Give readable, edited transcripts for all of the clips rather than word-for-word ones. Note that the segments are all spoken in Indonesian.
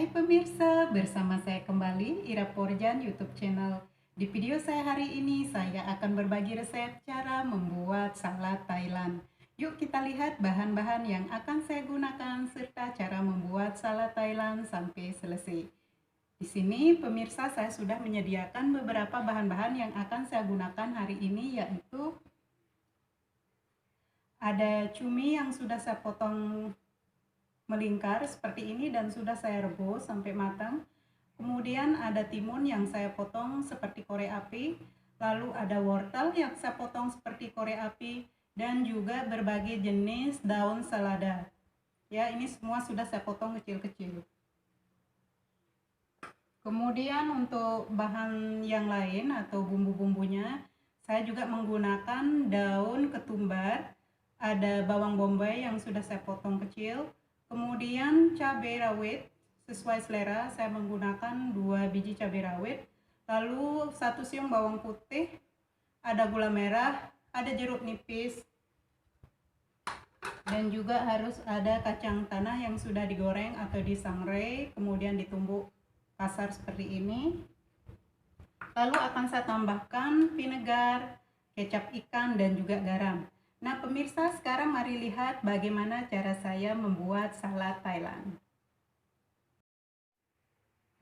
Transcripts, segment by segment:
Hai pemirsa, bersama saya kembali Ira Porjan YouTube channel. Di video saya hari ini saya akan berbagi resep cara membuat salad Thailand. Yuk kita lihat bahan-bahan yang akan saya gunakan serta cara membuat salad Thailand sampai selesai. Di sini pemirsa saya sudah menyediakan beberapa bahan-bahan yang akan saya gunakan hari ini, yaitu ada cumi yang sudah saya potong melingkar seperti ini dan sudah saya rebus sampai matang. Kemudian ada timun yang saya potong seperti korek api, lalu ada wortel yang saya potong seperti korek api, dan juga berbagai jenis daun selada. Ya, ini semua sudah saya potong kecil-kecil. Kemudian untuk bahan yang lain atau bumbu-bumbunya, saya juga menggunakan daun ketumbar, ada bawang bombay yang sudah saya potong kecil, kemudian cabai rawit sesuai selera, saya menggunakan 2 biji cabai rawit, lalu 1 siung bawang putih, ada gula merah, ada jeruk nipis, dan juga harus ada kacang tanah yang sudah digoreng atau disangrai kemudian ditumbuk kasar seperti ini. Lalu akan saya tambahkan vinegar, kecap ikan, dan juga garam. Nah pemirsa, sekarang mari lihat bagaimana cara saya membuat salad Thailand.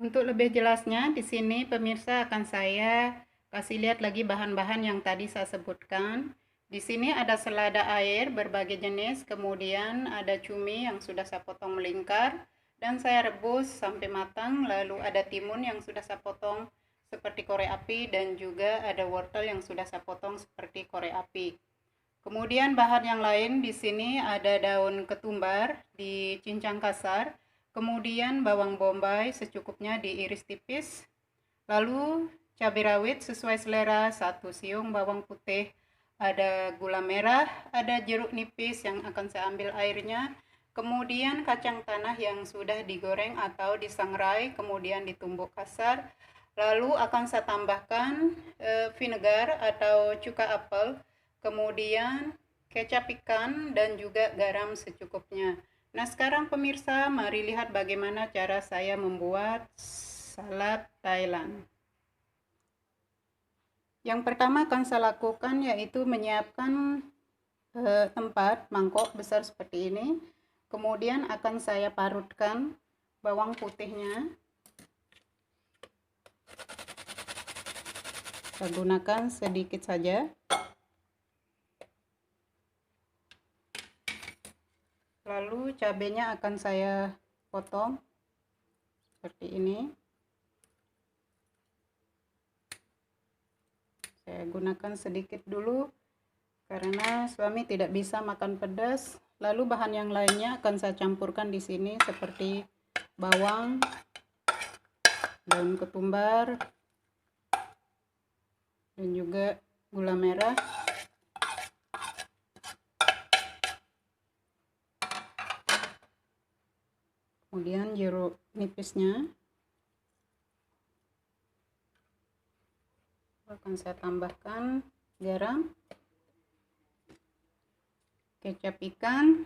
Untuk lebih jelasnya, di sini pemirsa akan saya kasih lihat lagi bahan-bahan yang tadi saya sebutkan. Di sini ada selada air berbagai jenis, kemudian ada cumi yang sudah saya potong melingkar dan saya rebus sampai matang, lalu ada timun yang sudah saya potong seperti korek api dan juga ada wortel yang sudah saya potong seperti korek api. Kemudian bahan yang lain di sini ada daun ketumbar dicincang kasar, kemudian bawang bombay secukupnya diiris tipis, lalu cabai rawit sesuai selera, 1 siung bawang putih, ada gula merah, ada jeruk nipis yang akan saya ambil airnya, kemudian kacang tanah yang sudah digoreng atau disangrai kemudian ditumbuk kasar, lalu akan saya tambahkan vinegar atau cuka apel, kemudian kecap ikan dan juga garam secukupnya. Nah sekarang pemirsa, mari lihat bagaimana cara saya membuat salad Thailand. Yang pertama akan saya lakukan yaitu menyiapkan tempat mangkok besar seperti ini. Kemudian akan saya parutkan bawang putihnya. Saya gunakan sedikit saja. Lalu cabenya akan saya potong seperti ini. Saya gunakan sedikit dulu karena suami tidak bisa makan pedas. Lalu bahan yang lainnya akan saya campurkan di sini seperti bawang, daun ketumbar, dan juga gula merah. Kemudian jeruk nipisnya akan saya tambahkan garam, kecap ikan,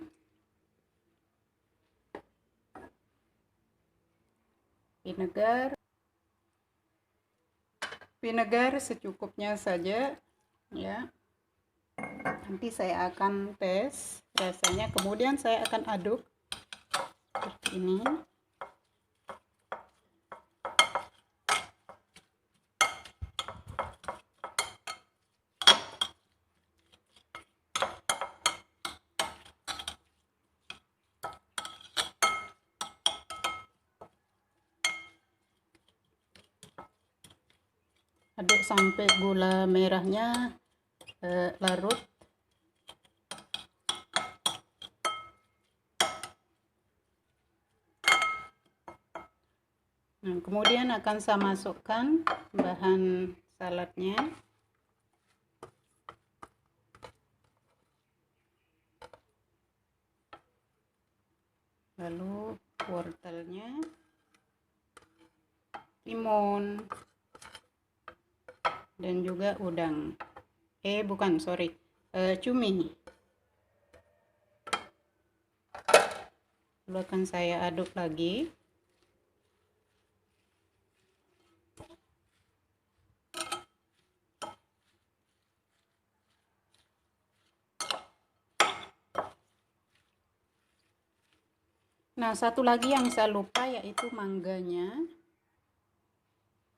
vinegar secukupnya saja ya. Nanti saya akan tes rasanya, kemudian saya akan aduk seperti ini. Aduk sampai gula merahnya larut. Nah, kemudian akan saya masukkan bahan saladnya. Lalu wortelnya, timun, dan juga udang. Cumi. Lalu akan saya aduk lagi. Nah, satu lagi yang saya lupa yaitu mangganya.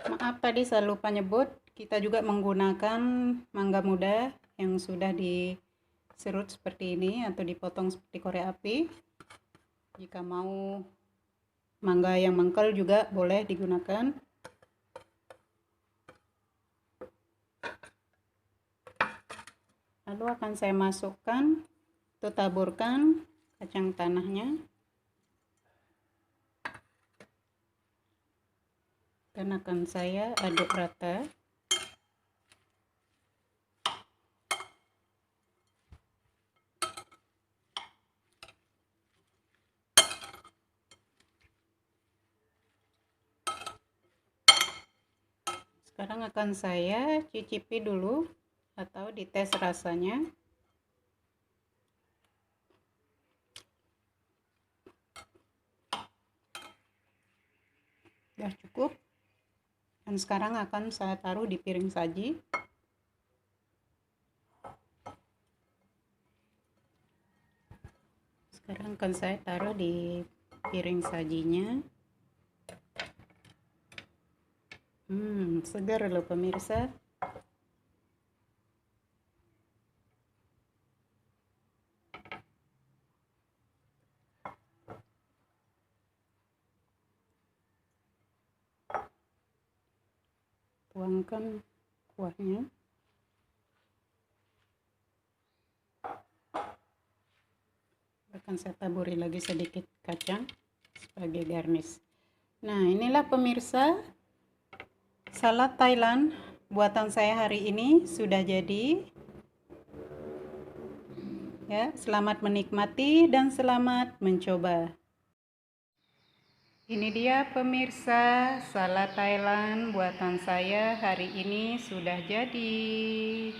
Maaf tadi saya lupa nyebut, kita juga menggunakan mangga muda yang sudah diserut seperti ini atau dipotong seperti korek api. Jika mau mangga yang mengkel juga boleh digunakan. Lalu akan saya masukkan atau taburkan kacang tanahnya. Dan akan saya aduk rata. Sekarang akan saya cicipi dulu atau dites rasanya. Sudah cukup. Dan sekarang akan saya taruh di piring saji. Sekarang akan saya taruh di piring sajinya. Segar loh pemirsa. Tuangkan kuahnya. Akan saya taburi lagi sedikit kacang sebagai garnish. Nah, inilah pemirsa, salad Thailand buatan saya hari ini sudah jadi. Ya, selamat menikmati dan selamat mencoba. Ini dia pemirsa, salad Thailand buatan saya hari ini sudah jadi.